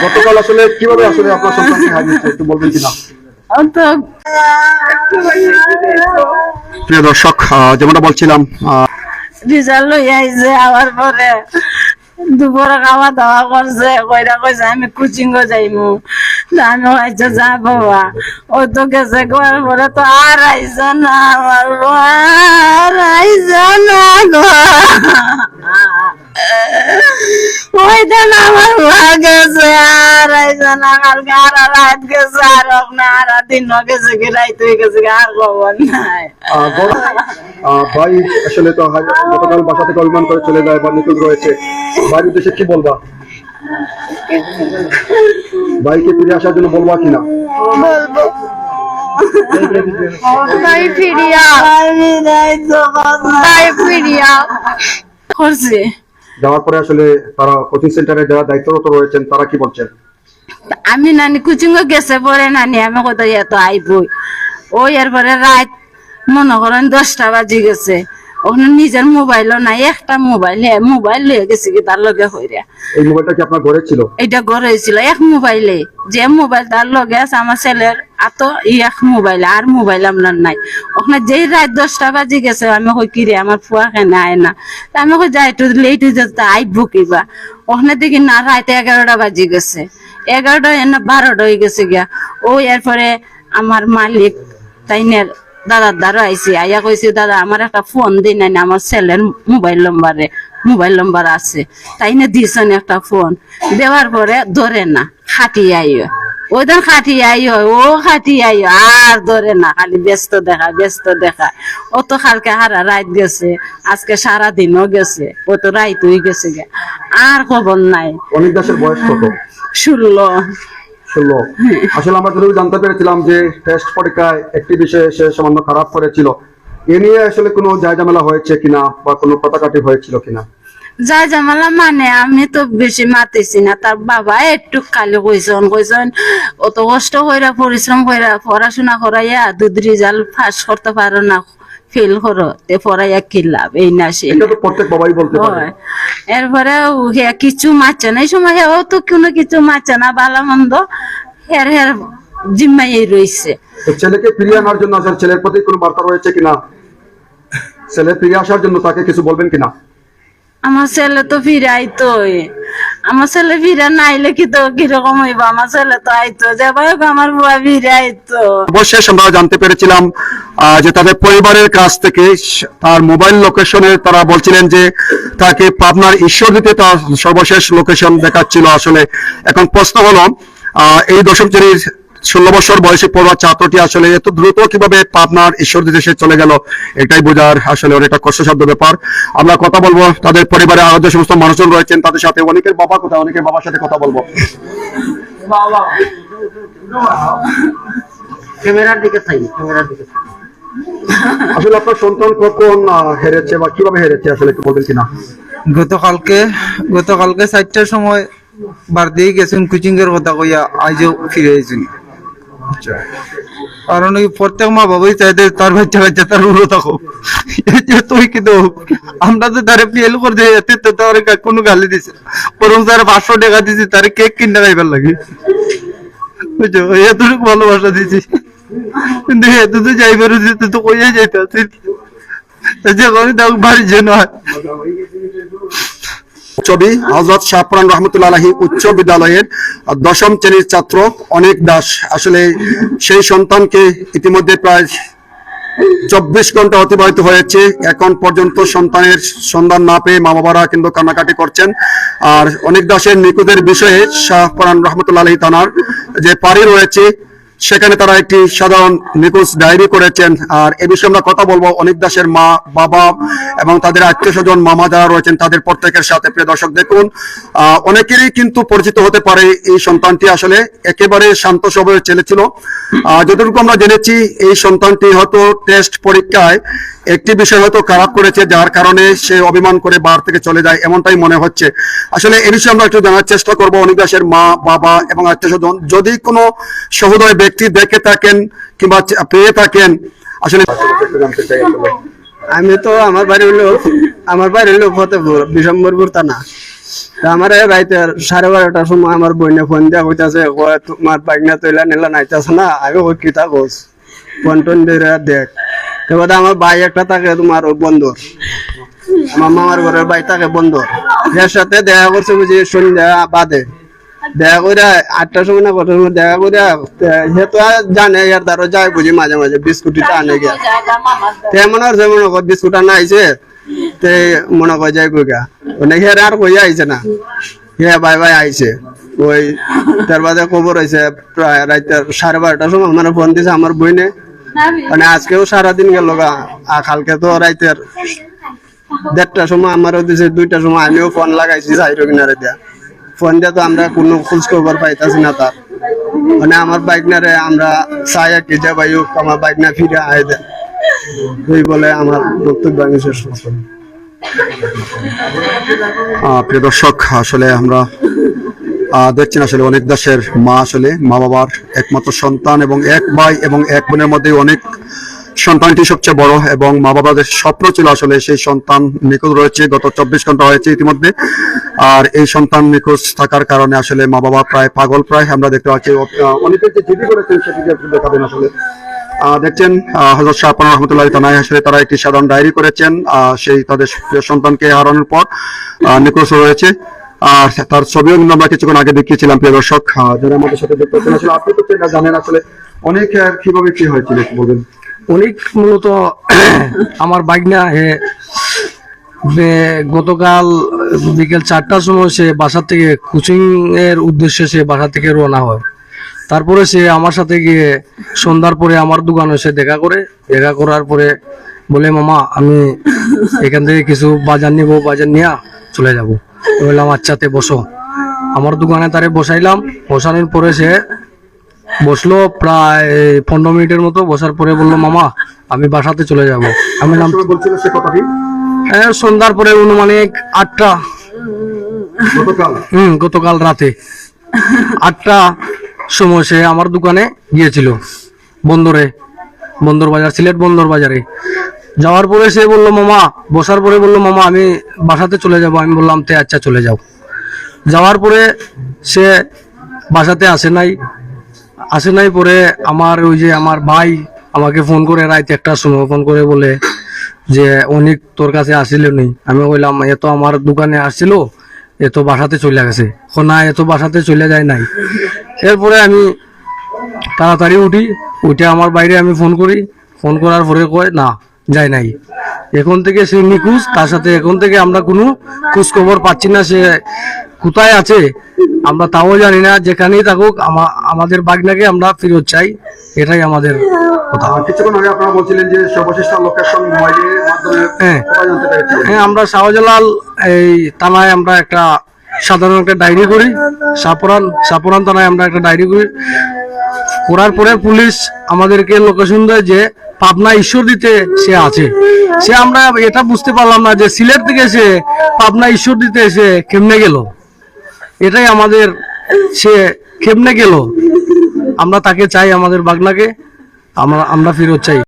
গতকাল আসলে কিভাবে আসলে আপনার সন্তানকে হারিয়েছে একটু বলবেন কিনা? প্রিয় দর্শক, যেমনটা বলছিলাম, রেজাল্ট লই আইছে আবার পরে দুপুরে খাওয়া দাওয়া করছে কইরা কইছে আমি কোচিং যাইমু। আমি হয়েছে যা বাবা ও তো গেছে গোয়ার পরে তো আর আইসা না আমার আর আইসা না গো ওই দিন আমার মা গেছে আর আইসা না কালকে আর রাত গেছে আর আর দিন গেছে কি রাইত হয়ে গেছে আর খবর নাই। ভাই আসলে তো গতকাল বাসা থেকে অভিমান করে চলে যায় বা নিখোঁজ রয়েছে, ভাইয়ের উদ্দেশ্যে কি বলবা? ভাইকে ফিরে আসার জন্য বলবা কিনা? বলবো ভাই ফিরিয়া ভাই ফিরিয়া করছে। যাওয়ার পরে আসলে তারা কোচিং সেন্টারে যারা দায়িত্বরত রয়েছেন তারা কি বলছেন? আমি নানি কোচিং গেছে পরে নানি আমি কত এত আইবই ওই এরপরে রাত মনে করেন 10টা বাজি গেছে ওখানে নিজের মোবাইলও নাই একটা মোবাইল লয়ে গেছে কি তার লগে হইরা। এই মোবাইলটা কি আপনার ঘরে ছিল? এটা ঘরে ছিল এক মোবাইলে যে মোবাইল তার লগে আছে আমার ছেলের এত এক মোবাইল আর মোবাইল আপনার নাই। ওখানে যেই রাত 10টা বাজি গেছে আমি কই কিরে আমার ফুয়া কেন আয় না আমি কই যাই একটু লেট হয়ে যেতে আইব কিবা ওখানে দেখি না রাত 11টা বাজি গেছে 11টা না 12টা হয়ে গেছে গিয়া। ও এরপরে আমার মালিক তাইনের দাদার দ্বারা আইসি আইয়া কইছি দাদা আমার একটা ফোন দিই নাই আমার ছেলের মোবাইল নম্বর আছে তাই না দিয়েছেন একটা ফোন দেওয়ার পরে ধরে না খাটি আইও ওই দিন খাটি আইও ও খাটি আইও আর ধরে না খালি ব্যস্ত দেখা ও তো কালকে হারা রাত গেছে আজকে সারাদিনও গেছে ও তো রাত হয়ে গেছে গে আর খবর নাই। অনেক দাসের বয়স কত? 16। আসলে আমরা যতটুকু জানতে পেরেছিলাম যে টেস্ট পরীক্ষায় একটি বিষয়ে সে সামান্য খারাপ করেছিল, এ নিয়ে আসলে কোনো ঝামেলা হয়েছে কিনা বা কোনো কথাকাটি হয়েছিল কিনা? যাই ঝামেলা মানে আমি তো বেশি মাতিছি না তার বাবা একটু খালি কইছেন অত কষ্ট কইরা পরিশ্রম কইরা পড়াশোনা করাইয়া 2 রেজাল্ট পাস করতে পারো না ফেল করো তে পড়াইয়া কি লাভ এই না সে এটা তো প্রত্যেক বাবাই বলতে পারে। এরপরে কিছু মারছে না এই সময় ও তো কোনো কিছু মারছে না ভালো মন্দ হের জিম্মাই রয়েছে। ছেলেকে ফিরিয়ে আনার জন্য আসলে ছেলের প্রতি কোনো বার্তা রয়েছে কিনা? ছেলে ফিরে আসার জন্য তাকে কিছু বলবেন কিনা? আমার ছেলে তো ফিরে আইতো আমার ছেলে ফিরে না আইলে কি তো কিরকম হইব আমার ছেলে তো আইতো যাই হোক আমার বুয়া ফিরে আইতো। অবশেষে আমরা জানতে পেরেছিলাম যে তাদের পরিবারের কাছ থেকে তার মোবাইল লোকেশনে তারা বলছিলেন যে তাকে পাবনার ঈশ্বরদীতে তার সর্বশেষ লোকেশন দেখাচ্ছিল। আসলে এখন প্রশ্ন হলো এই 10ম শ্রেণীর 16 বছর বয়সী পড়ুয়া ছাত্রটি আসলে এত দ্রুত কিভাবে পাবনার ঈশ্বরদীতে সে চলে গেল, এটাই বোঝার আসলে অনেকটা কষ্টসাধ্য ব্যাপার। আমরা কথা বলবো তাদের পরিবারে আরো যে সমস্ত মানুষজন রয়েছেন তাদের সাথে। অনেকের বাবা কোথায়, অনেকের বাবার সাথে কথা বলবো। আসলে আপনার সন্তান কখন হেরেছে বা কিভাবে হেরেছে আসলে একটু বলবেন কিনা? গতকালকে 4টার সময় বার দিয়ে গেছেন কোচিং এর কথা কইয়া আজও ফিরে আইছেন। কারণ ওই প্রত্যেক মা বাবাই চাই তার বাচ্চা তার উড়ো থাকো তুই কিন্তু আমরা তো তারে ফেল করে দিয়ে এতে তো তার কোনো গালি দিছে বরং তার 500 টাকা দিছি তারে কেক কিনে খাইবার লাগে বুঝছো এতটুকু ভালোবাসা দিছি কিন্তু এত তো যাইবার দিতে তো কইয়া যাইতে যখন তাকে বাড়ি যেন ছবি হযরত শাহপুরান রহমতুল্লাহ আলাইহি উচ্চ বিদ্যালয়ের 10ম শ্রেণীর ছাত্র অনেক দাস। আসলে সেই সন্তানকে ইতিমধ্যে প্রায় 24 ঘন্টা অতিবাহিত হয়েছে, এখন পর্যন্ত সন্তানের সন্ধান না পেয়ে মা বাবারা কিন্তু কান্নাকাটি করছেন। আর অনেক দাসের নিখোঁজের বিষয়ে শাহপুরান রহমতুল্লাহ আলাইহি থানার যে পাড়ি রয়েছে সেখানে তারা একটি সাধারণ নিখোঁজ ডায়েরি করেছেন। আর এ বিষয়ে আমরা কথা বলবো অনেক দাসের মা বাবা এবং তাদের আত্মীয় স্বজন মামা যারা রয়েছেন তাদের প্রত্যেকের সাথে। প্রিয় দর্শক দেখুন, অনেকেরই কিন্তু পরিচিত হতে পারে এই সন্তানটি আসলে একেবারে শান্ত স্বভাবের ছেলে ছিল। যতটুকু আমরা জেনেছি এই সন্তানটি হয়তো টেস্ট পরীক্ষায় একটি বিষয় হয়তো খারাপ করেছে যার কারণে সে অভিমান করে বার থেকে চলে যায়, এমনটাই মনে হচ্ছে। আসলে এই বিষয়ে আমরা একটু জানার চেষ্টা করবো অনেক দাসের মা বাবা এবং আত্মীয় স্বজন। যদি কোনো সহোদয় ব্যক্তি দেখে থাকেন কিংবা পেয়ে থাকেন আসলে আমি তো আমার বাড়ি হলো ফতেপুর বিশম্বরপুর থানা। আমার রাইতে 12:30টার সময় আমার বইনে ফোন দিয়া কইতাছে তোমার বাইকনা তৈলা নিলা নাইতাছে না আগে ওই কিতা কোস ফোন টোন দিয়ে দেখ এবার আমার ভাই একটা থাকে তোমার ওই বন্দর আমার মামার ঘরের ভাই থাকে বন্দর এর সাথে দেখা করছে বুঝি সন্ধ্যা বাদে দেখা করে 8টার সময় না কটার সময় দেখা করে সে তো জানে এর দ্বারা যায় বুঝি মাঝে মাঝে বিস্কুটিটা আনে গিয়া তে মনে হচ্ছে মনে কর বিস্কুট আনা আইছে তে মনে কর যাই গা মানে হের আর কই আইছে না হে ভাই ভাই আইছে ওই তার বাদে খবর হয়েছে প্রায় রাইতে 12:30টার সময় মানে ফোন দিছে আমার বইনে মানে আজকেও সারাদিন গেল গা কালকে তো রাইতের 1:30টার সময় আমারও দিছে 2টার সময় আমিও ফোন লাগাইছি সাইডো কিনারে দিয়া ফোন দিয়ে তো আমরা কোনো খোঁজ খবর পাইতাছি না তার মানে আমার বাইক না রে আমরা চাই কি যে ভাই আমার বাইক না ফিরে আয় দেয় এই বলে আমার বক্তব্য আমি শেষ করছি। প্রিয় দর্শক আসলে আমরা দেখছেন আসলে অনেক দেশের মা আসলে মা বাবার একমাত্র সন্তান এবং এক ভাই এবং এক বোনের মধ্যে অনেক সন্তানটি সবচেয়ে বড় এবং মা বাবাদের স্বপ্ন ছিল আসলে সেই সন্তান নিখোঁজ রয়েছে গত 24 ঘন্টা হয়েছে ইতিমধ্যে। আর এই সন্তান নিখোঁজ থাকার কারণে আসলে মা বাবা প্রায় পাগল প্রায় আমরা দেখতে পাচ্ছি অনেকে যে জিডি করেছেন সেটিকে একটু দেখাবেন আসলে দেখছেন হযরত শাহপানা রহমতুল্লাহ তাআলা আসলে তারা একটি সাধারণ ডায়েরি করেছেন সেই তাদের প্রিয় সন্তানকে হারানোর পর নিখোঁজ রয়েছে আর তার ছবিও কিন্তু আমরা কিছুক্ষণ আগে দেখিয়েছিলাম প্রিয় দর্শক যারা আমাদের সাথে দেখতে পাচ্ছেন আসলে আপনি তো সেটা জানেন আসলে অনেক কিভাবে কি হয়েছিল একটু বলবেন। অনেক মূলত আমার বাইকনা গতকাল বিকেল 4টার সময় সে বাসা থেকে কোচিং এর উদ্দেশ্যে সে বাসা থেকে রওনা হয়। তারপরে সে আমার সাথে গিয়ে সন্ধ্যার পরে আমার দোকানে এসে দেখা করার পরে বলে মামা আমি এখান থেকে কিছু বাজার নিব বাজার নিয়ে চলে যাব। বললাম আচ্ছাতে বসো। আমার দোকানে তারে বসাইলাম, বসানোর পরে সে বসলো প্রায় 15 মিনিটের মতো। বসার পরে বললো মামা আমি বাসাতে চলে যাব। আমি বলছিল সে কথাটি সন্ধ্যার পরে অনুমানিক 8টা গতকাল রাতে 8টা সময় সে আমার দোকানে গিয়েছিল বন্দর বাজার সিলেট বন্দর বাজারে। যাওয়ার পরে সে বললো মামা বসার পরে বললো মামা আমি বাসাতে চলে যাব। আমি বললাম তে আচ্ছা চলে যাও। যাওয়ার পরে সে বাসাতে আসে নাই পরে আমার ওই যে আমার ভাই আমাকে ফোন করে রাত 1টার সময় ফোন করে বলে যে অনেক তোর কাছে আসিল নি। আমি বললাম এ তো আমার দোকানে আসছিল, এ তো বাসাতে চলে গেছে। না এ তো বাসাতে চলে যায় নাই। এরপরে আমি তাড়াতাড়ি উঠে আমার বাইরে আমি ফোন করার পরে কয় না যায় নাই, এখন থেকে সে নিখোঁজ। তার সাথে এখন থেকে আমরা কোনো খোঁজ খবর পাচ্ছি না, সে কোথায় আছে আমরা তাও জানি না। যেখানেই থাকুক আমাদের বাগনাকে আমরা ফেরত চাই, এটাই আমাদের কথা। কিছুক্ষণ আগে আপনারা বলছিলেন যে সর্বশেষ লোকেশন মোবাইলের মাধ্যমে কোথায় জানতে পেরেছিলেন? হ্যাঁ আমরা শাহজালাল এই থানায় আমরা একটা সাধারণ একটা ডায়েরি করি, সাপুরান থানায় আমরা একটা ডায়েরি করার পরে পুলিশ আমাদেরকে লোকেশন দেয় যে পাবনা ঈশ্বরদীতে সে আছে। সে আমরা এটা বুঝতে পারলাম না যে সিলেট থেকে সে পাবনা ঈশ্বরদীতে এসে কেমনে গেল, এটাই আমাদের সে কেমনে গেল। আমরা তাকে চাই, আমাদের বাগনাকে আমরা ফেরত চাই।